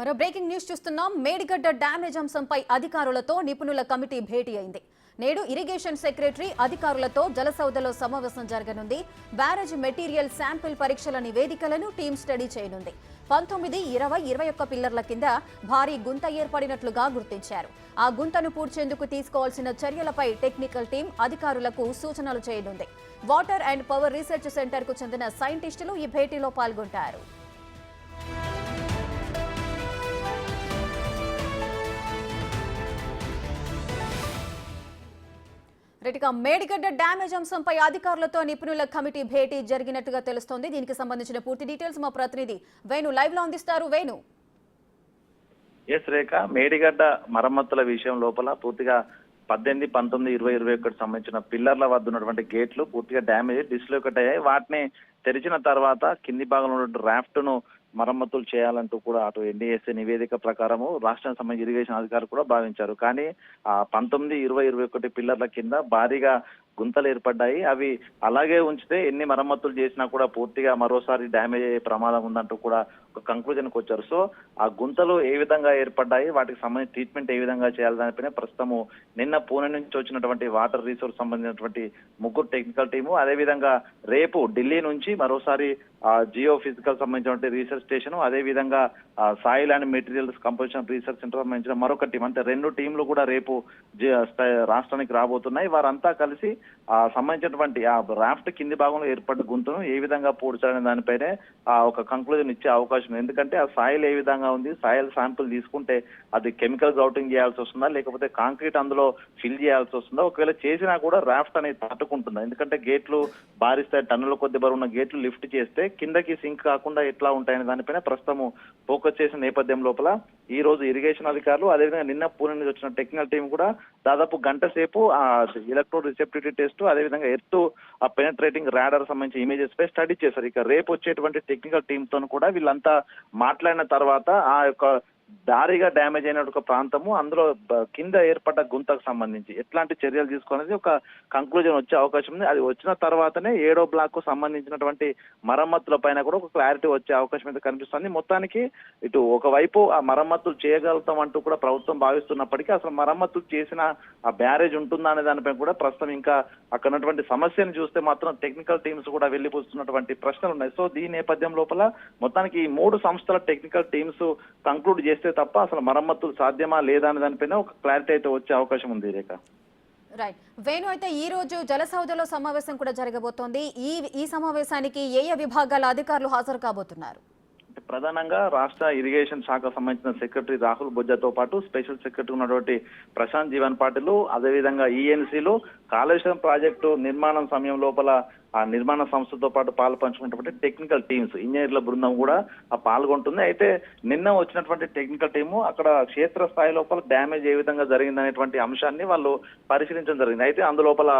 మరో breaking news చూస్తున్నాం. Medigadda damage అంశంపై అధికారులతో నిపుణుల కమిటీ భేటీ అయింది. నేడు ఇరిగేషన్ సెక్రటరీ అధికారులతో జలసౌధలో సమావేశం జరగనుంది. బ్యారేజ్ మెటీరియల్ శాంపిల్ పరీక్షల నివేదికలను టీం స్టడీ చేయనుంది. 19, 20, 21 పిల్లర్ల కింద భారీ గుంత ఏర్పడినట్లుగా గుర్తించారు. ఆ గుంతను పూడ్చేందుకు తీసుకోవాల్సిన చర్యలపై టెక్నికల్ టీం అధికారులకు సూచనలు చేయనుంది. Water and power research centre కు చెందిన సైంటిస్టులు ఈ భేటీలో పాల్గొంటారు. మేడిగడ్డ డ్యామేజ్ అంశంపై అధికారులతో నిపుణుల కమిటీ భేటీ జరిగినట్టుగా తెలుస్తోంది. దీనికి సంబంధించిన పూర్తి డీటెయిల్స్ మా ప్రతినిధి వేణు లైవ్ లో అందిస్తారు. వేణు. రేఖ, మేడిగడ్డ మరమ్మతుల విషయం లోపల పూర్తిగా 18, 19, 20, 21 సంబంధించిన పిల్లర్ల వద్ద ఉన్నటువంటి గేట్లు పూర్తిగా డ్యామేజ్ డిస్లోకేట్ అయ్యాయి. వాటిని తెరిచిన తర్వాత కింది భాగంలో ఉన్న రాఫ్ట్ ను మరమ్మతులు చేయాలంటూ కూడా అటు ఎన్డీఎస్ఏ నివేదిక ప్రకారము రాష్ట్రానికి సంబంధించిన ఇరిగేషన్ అధికారులు కూడా భావించారు. కానీ 19, 20, 21 పిల్లర్ల కింద భారీగా గుంతలు ఏర్పడ్డాయి. అవి అలాగే ఉంచితే ఎన్ని మరమ్మతులు చేసినా కూడా పూర్తిగా మరోసారి డ్యామేజ్ అయ్యే ప్రమాదం ఉందంటూ కూడా ఒక కంక్లూజన్కి వచ్చారు. సో ఆ గుంతలు ఏ విధంగా ఏర్పడ్డాయి, వాటికి సంబంధించిన ట్రీట్మెంట్ ఏ విధంగా చేయాలి దానిపైన ప్రస్తుతము నిన్న పూణె నుంచి వచ్చినటువంటి వాటర్ రిసోర్స్ సంబంధించినటువంటి ముగ్గురు టెక్నికల్ టీము, అదేవిధంగా రేపు ఢిల్లీ నుంచి మరోసారి జియో ఫిజికల్ సంబంధించినటువంటి రీసెర్చ్ స్టేషన్, అదేవిధంగా soil and materials composition research centre సంబంధించిన మరొక టీం, అంటే 2 టీంలు కూడా రేపు రాష్ట్రానికి రాబోతున్నాయి. వారంతా కలిసి సంబంధించినటువంటి ఆ రాఫ్ట్ కింది భాగంలో ఏర్పడ్డ గుంతను ఏ విధంగా పూడ్చాలనే దానిపైనే ఒక కంక్లూజన్ ఇచ్చే అవకాశం ఉంది. ఎందుకంటే ఆ సాయిల్ ఏ విధంగా ఉంది, సాయిల్ శాంపుల్ తీసుకుంటే అది కెమికల్ గ్రౌటింగ్ చేయాల్సి వస్తుందా, లేకపోతే కాంక్రీట్ అందులో ఫిల్ చేయాల్సి వస్తుందా, ఒకవేళ చేసినా కూడా రాఫ్ట్ అనేది తట్టుకుంటుందా? ఎందుకంటే గేట్లు భారిస్తాయి, టన్నుల కొద్ది బరువు ఉన్న గేట్లు లిఫ్ట్ చేస్తే కిందకి సింక్ కాకుండా ఎట్లా ఉంటాయనే దానిపైన ప్రస్తుతం ఫోకస్ చేసిన నేపథ్యం లోపల ఈ రోజు ఇరిగేషన్ అధికారులు, అదేవిధంగా నిన్న పూణె నుంచి వచ్చిన టెక్నికల్ టీం కూడా దాదాపు గంట సేపు ఎలక్ట్రో రిసెప్టివిటీ టెస్ట్, అదేవిధంగా ఎర్త్ పెనట్రేటింగ్ రాడార్ సంబంధించిన ఇమేజెస్ పై స్టడీ చేశారు. ఇక రేపు వచ్చేటువంటి టెక్నికల్ టీమ్ తో కూడా వీళ్ళంతా మాట్లాడిన తర్వాత ఆ యొక్క భారీగా డ్యామేజ్ అయిన ఒక ప్రాంతము, అందులో కింద ఏర్పడ్డ గుంతకు సంబంధించి ఎట్లాంటి చర్యలు తీసుకోవాలనేది ఒక కంక్లూజన్ వచ్చే అవకాశం ఉంది. అది వచ్చిన తర్వాతనే 7వ బ్లాక్ కు సంబంధించినటువంటి మరమ్మతుల పైన కూడా ఒక క్లారిటీ వచ్చే అవకాశం అయితే కనిపిస్తుంది. మొత్తానికి ఇటు ఒకవైపు ఆ మరమ్మతులు చేయగలుగుతాం అంటూ కూడా ప్రభుత్వం భావిస్తున్నప్పటికీ అసలు మరమ్మతులు చేసిన ఆ బ్యారేజ్ ఉంటుందా అనే దానిపై కూడా ప్రస్తుతం ఇంకా అక్కడ ఉన్నటువంటి సమస్యను చూస్తే మాత్రం టెక్నికల్ టీమ్స్ కూడా వెళ్లిపోతున్నటువంటి ప్రశ్నలు ఉన్నాయి. సో దీని నేపథ్యం లోపల మొత్తానికి ఈ 3 సంస్థల టెక్నికల్ టీమ్స్ కంక్లూడ్ చేస్తే తప్ప అసలు మరమ్మతులు సాధ్యమా లేదా అనే దానిపైన ఒక క్లారిటీ అయితే వచ్చే అవకాశం ఉంది. రేఖ. రైట్ వేణు, అయితే ఈ రోజు జలసౌధలో సమావేశం కూడా జరగబోతోంది. ఈ సమావేశానికి ఏ విభాగాల అధికారులు హాజరు కాబోతున్నారు? ప్రధానంగా రాష్ట్ర ఇరిగేషన్ శాఖకు సంబంధించిన సెక్రటరీ రాహుల్ బొజ్జాతో పాటు స్పెషల్ సెక్రటరీ ఉన్నటువంటి ప్రశాంత్ జీవన్ పాటిల్, అదేవిధంగా ఈఎన్సీలు కాళేశ్వరం ప్రాజెక్టు నిర్మాణం సమయం లోపల ఆ నిర్మాణ సంస్థతో పాటు పాలు పంచుకున్నటువంటి టెక్నికల్ టీమ్స్, ఇంజనీర్ల బృందం కూడా పాల్గొంటుంది. అయితే నిన్న వచ్చినటువంటి టెక్నికల్ టీము అక్కడ క్షేత్ర స్థాయి లోపల డ్యామేజ్ ఏ విధంగా జరిగిందనేటువంటి అంశాన్ని వాళ్ళు పరిశీలించడం జరిగింది. అయితే అందులోపల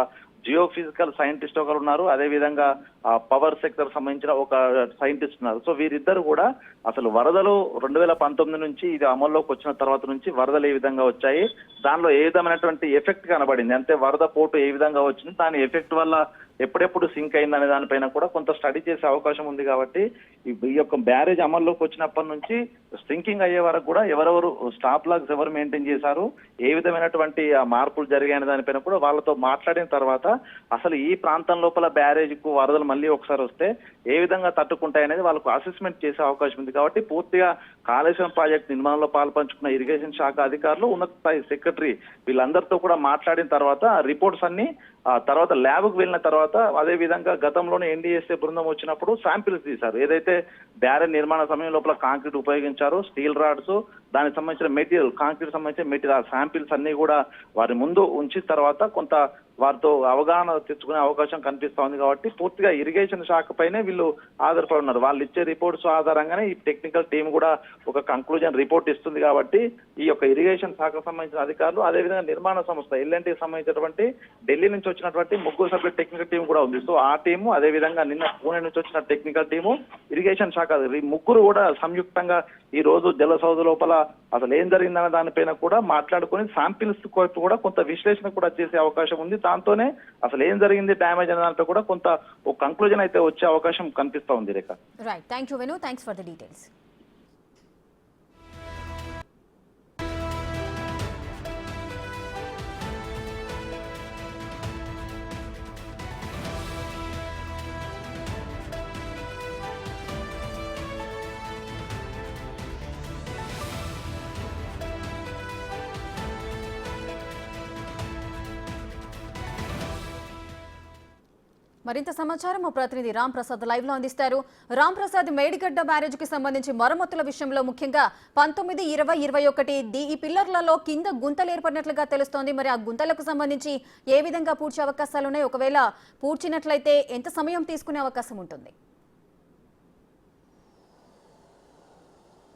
జియో ఫిజికల్ సైంటిస్ట్ ఒకరు ఉన్నారు, అదేవిధంగా పవర్ సెక్టర్ సంబంధించిన ఒక సైంటిస్ట్ ఉన్నారు. సో వీరిద్దరు కూడా అసలు వరదలు 2019 నుంచి ఇది అమల్లోకి వచ్చిన తర్వాత నుంచి వరదలు ఏ విధంగా వచ్చాయి, దానిలో ఏ విధమైనటువంటి ఎఫెక్ట్ కనబడింది, అంటే వరద పోటు ఏ విధంగా వచ్చింది, దాని ఎఫెక్ట్ వల్ల ఎప్పుడెప్పుడు సింక్ అయిందనే దానిపైన కూడా కొంత స్టడీ చేసే అవకాశం ఉంది. కాబట్టి ఈ యొక్క బ్యారేజ్ అమల్లోకి వచ్చినప్పటి నుంచి సింకింగ్ అయ్యే వరకు కూడా ఎవరెవరు స్టాప్ లాగ్స్ ఎవరు మెయింటైన్ చేశారు, ఏ విధమైనటువంటి మార్పులు జరిగాయనే దానిపైన కూడా వాళ్ళతో మాట్లాడిన తర్వాత అసలు ఈ ప్రాంతం లోపల బ్యారేజ్ కు వరదలు మళ్ళీ ఒకసారి వస్తే ఏ విధంగా తట్టుకుంటాయనేది వాళ్ళకు అసెస్మెంట్ చేసే అవకాశం ఉంది. కాబట్టి పూర్తిగా కాళేశ్వరం ప్రాజెక్టు నిర్మాణంలో పాల్పంచుకున్న ఇరిగేషన్ శాఖ అధికారులు, ఉన్నత స్థాయి సెక్రటరీ వీళ్ళందరితో కూడా మాట్లాడిన తర్వాత రిపోర్ట్స్ అన్ని తర్వాత ల్యాబ్కు వెళ్ళిన తర్వాత, అదే విధంగా గతంలోనే ఎన్డీఎస్ఏ బృందం వచ్చినప్పుడు శాంపిల్స్ తీశారు. ఏదైతే బ్యారేజ్ నిర్మాణ సమయం లోపల కాంక్రీట్ ఉపయోగించారు, స్టీల్ రాడ్స్, దానికి సంబంధించిన మెటీరియల్, కాంక్రీట్ సంబంధించిన మెటీరియల్ శాంపిల్స్ అన్ని కూడా వారి ముందు ఉంచిన తర్వాత కొంత వారితో అవగాహన తెచ్చుకునే అవకాశం కనిపిస్తా ఉంది. కాబట్టి పూర్తిగా ఇరిగేషన్ శాఖ పైనే వీళ్ళు ఆధారపడి ఉన్నారు. వాళ్ళు ఇచ్చే రిపోర్ట్స్ ఆధారంగానే ఈ టెక్నికల్ టీం కూడా ఒక కంక్లూజన్ రిపోర్ట్ ఇస్తుంది. కాబట్టి ఈ యొక్క ఇరిగేషన్ శాఖకు సంబంధించిన అధికారులు, అదేవిధంగా నిర్మాణ సంస్థ ఎల్ఎన్టీకి సంబంధించినటువంటి ఢిల్లీ నుంచి వచ్చినటువంటి 3 సభ్యుల టెక్నికల్ టీం కూడా ఉంది. సో ఆ టీము, అదేవిధంగా నిన్న పూణె నుంచి వచ్చిన టెక్నికల్ టీము, ఇరిగేషన్ శాఖ, ఈ 3 కూడా సంయుక్తంగా ఈ రోజు జలసౌధ లోపల అసలు ఏం జరిగిందన్న దానిపైన కూడా మాట్లాడుకుని శాంపిల్స్ కూడా కొంత విశ్లేషణ కూడా చేసే అవకాశం ఉంది. దాంతోనే అసలు ఏం జరిగింది డ్యామేజ్ అనే దాంట్లో కూడా కొంత ఒక కంక్లూజన్ అయితే వచ్చే అవకాశం కనిపిస్తా ఉంది. Rekha. Right, thank you Venu, thanks for the details. మరింత సమాచారం మా ప్రతినిధి రామ్ ప్రసాద్ లైవ్ లో అందిస్తారు. రామ్ ప్రసాద్, మేడిగడ్డ బ్యారేజ్ కి సంబంధించి మరమ్మతుల విషయంలో ముఖ్యంగా 19, 20, 21 ఈ పిల్లర్లలో కింద గుంతలు ఏర్పడినట్లుగా తెలుస్తోంది. మరి ఆ గుంతలకు సంబంధించి ఏ విధంగా పూడ్చే అవకాశాలు ఉన్నాయి? ఒకవేళ పూడ్చినట్లయితే ఎంత సమయం తీసుకునే అవకాశం ఉంటుంది?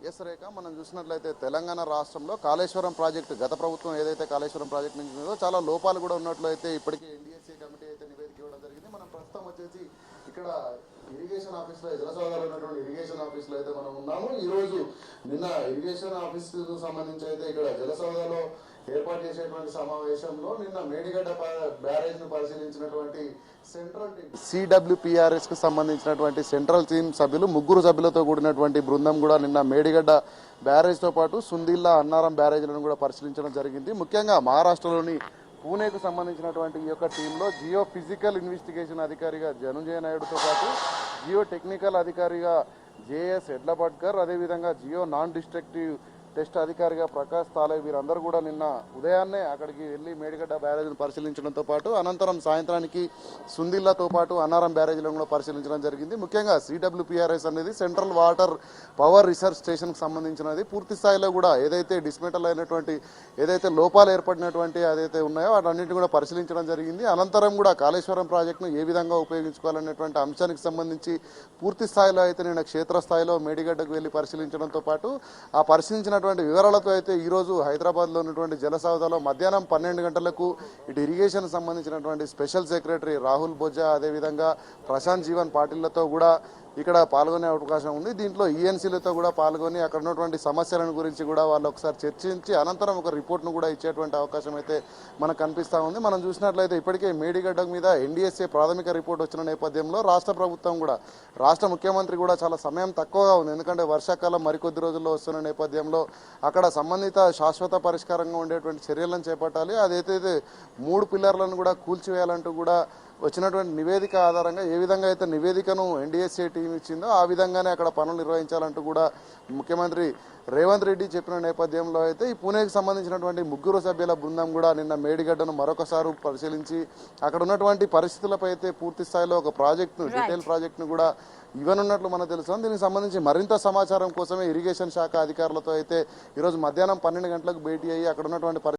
ఎస్ రేఖ, మనం చూసినట్లయితే తెలంగాణ రాష్ట్రంలో కాళేశ్వరం ప్రాజెక్టు గత ప్రభుత్వం ఏదైతే కాళేశ్వరం ప్రాజెక్టు నుంచి ఉందో చాలా లోపాలు కూడా ఉన్నట్లు అయితే ఇప్పటికీ ఎన్డీఎస్సీ కమిటీ అయితే నివేదిక ఇవ్వడం జరిగింది. మనం ప్రస్తుతం వచ్చేసి ఇక్కడ ఇరిగేషన్ ఆఫీస్లో జలసౌదాలో ఉన్నటువంటి ఇరిగేషన్ ఆఫీస్లో అయితే మనం ఉన్నాము. ఈరోజు నిన్న ఇరిగేషన్ ఆఫీస్కు సంబంధించి అయితే ఇక్కడ జలసౌదాలో ఏర్పాటు చేసేటువంటి సమావేశంలో నిన్న మేడిగడ్డ బ్యారేజ్ ను పరిశీలించినటువంటి సెంట్రల్ టీమ్ సిడబ్ల్యూపీఆర్ఎస్ కు సంబంధించినటువంటి సెంట్రల్ టీమ్ సభ్యులు 3 సభ్యులతో కూడినటువంటి బృందం కూడా నిన్న మేడిగడ్డ బ్యారేజ్ తో పాటు సుందిల్లా, అన్నారం బ్యారేజ్లను కూడా పరిశీలించడం జరిగింది. ముఖ్యంగా మహారాష్ట్రలోని పూణేకు సంబంధించినటువంటి ఈ యొక్క టీంలో జియో ఫిజికల్ ఇన్వెస్టిగేషన్ అధికారిగా ధనుంజయ నాయుడుతో పాటు జియో టెక్నికల్ అధికారిగా జేఎస్ ఎడ్లభట్కర్, అదేవిధంగా జియో నాన్ డిస్ట్రక్టివ్ టెస్ట్ అధికారిగా ప్రకాష్ తాలే వీరందరూ కూడా నిన్న ఉదయాన్నే అక్కడికి వెళ్ళి మేడిగడ్డ బ్యారేజ్ను పరిశీలించడంతో పాటు అనంతరం సాయంత్రానికి సుందిల్లాతో పాటు అన్నారం బ్యారేజ్లను కూడా పరిశీలించడం జరిగింది. ముఖ్యంగా సిడబ్ల్యూపీఆర్ఎస్ అనేది సెంట్రల్ వాటర్ పవర్ రీసెర్చ్ స్టేషన్కి సంబంధించినది. పూర్తి స్థాయిలో కూడా ఏదైతే డిస్మెంటల్ అయినటువంటి ఏదైతే లోపాలు ఏర్పడినటువంటి ఏదైతే ఉన్నాయో వాటన్నింటినీ కూడా పరిశీలించడం జరిగింది. అనంతరం కూడా కాళేశ్వరం ప్రాజెక్టును ఏ విధంగా ఉపయోగించుకోవాలనేటువంటి అంశానికి సంబంధించి పూర్తి స్థాయిలో అయితే నిన్న క్షేత్రస్థాయిలో మేడిగడ్డకు వెళ్ళి పరిశీలించడంతో పాటు ఆ పరిశీలించిన వివరాలతో అయితే ఈరోజు హైదరాబాద్లో ఉన్నటువంటి జలసౌదాలో మధ్యాహ్నం 12 గంటలకు ఇటు ఇరిగేషన్ సంబంధించినటువంటి స్పెషల్ సెక్రటరీ రాహుల్ బొజ్జా, అదేవిధంగా ప్రశాంత్ జీవన్ పాటిళ్లతో కూడా ఇక్కడ పాల్గొనే అవకాశం ఉంది. దీంట్లో ఈఎన్సీలతో కూడా పాల్గొని అక్కడ ఉన్నటువంటి సమస్యలను గురించి కూడా వాళ్ళు ఒకసారి చర్చించి అనంతరం ఒక రిపోర్ట్ను కూడా ఇచ్చేటువంటి అవకాశం అయితే మనకు కనిపిస్తూ ఉంది. మనం చూసినట్లయితే ఇప్పటికే మేడిగడ్డ మీద ఎన్డీఎస్ఏ ప్రాథమిక రిపోర్ట్ వచ్చిన నేపథ్యంలో రాష్ట్ర ప్రభుత్వం కూడా రాష్ట్ర ముఖ్యమంత్రి కూడా చాలా సమయం తక్కువగా ఉంది. ఎందుకంటే వర్షాకాలం మరికొద్ది రోజుల్లో వస్తున్న నేపథ్యంలో అక్కడ సంబంధిత శాశ్వత పరిష్కారంగా ఉండేటువంటి చర్యలను చేపట్టాలి. అదైతే 3 పిల్లర్లను కూడా కూల్చివేయాలంటూ కూడా వచ్చినటువంటి నివేదిక ఆధారంగా ఏ విధంగా అయితే నివేదికను ఎన్డీఎస్ఏ టీం ఇచ్చిందో ఆ విధంగానే అక్కడ పనులు నిర్వహించాలంటూ కూడా ముఖ్యమంత్రి రేవంత్ రెడ్డి చెప్పిన నేపథ్యంలో అయితే ఈ పూణేకి సంబంధించినటువంటి 3 సభ్యుల బృందం కూడా నిన్న మేడిగడ్డను మరొకసారి పరిశీలించి అక్కడ ఉన్నటువంటి పరిస్థితులపై అయితే పూర్తి స్థాయిలో ఒక ప్రాజెక్టును డీటెయిల్ ప్రాజెక్టును కూడా ఇవ్వనున్నట్లు మనకు తెలుసు. దీనికి సంబంధించి మరింత సమాచారం కోసమే ఇరిగేషన్ శాఖ అధికారులతో అయితే ఈరోజు మధ్యాహ్నం 12 గంటలకు భేటీ అయ్యి అక్కడ ఉన్నటువంటి